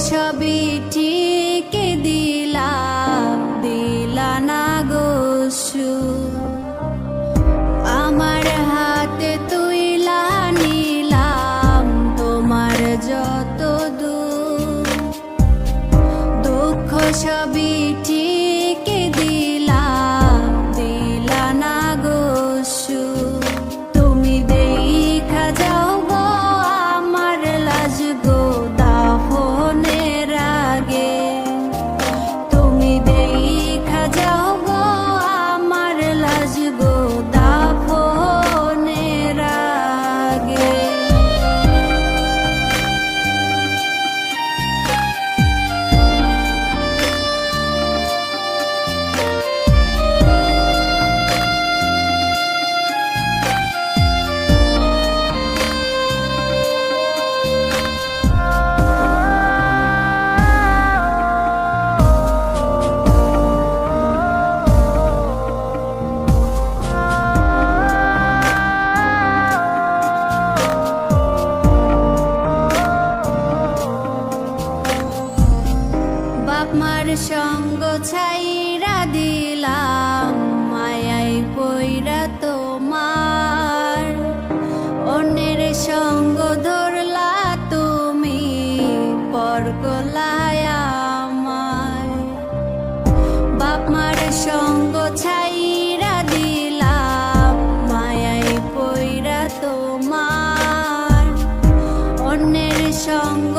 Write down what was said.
সবই ঠিক দিলাম, দিলা না গো সুখ। আমার হাতে তুইলা নিলাম তোমার যত দুঃখ সবই ঠিক দিলাম, দিলা না গো সুখ। তুমি দেখা যাও গো আমার লাজ গো দাফনের আগে, তুমি দেখা যাও গো আমার লাজ গো দাফনের আগে। বাপ মার সঙ্গ ছাইরা দিলাম, মায়াই পইরা তোমার। অন্যের সঙ্গ ধরলা তুমি, পর গলায় আমায়। বাপ মার সঙ্গ ছাইরা দিলাম, মায়াই পইরা তোমার। অন্যের সঙ্গ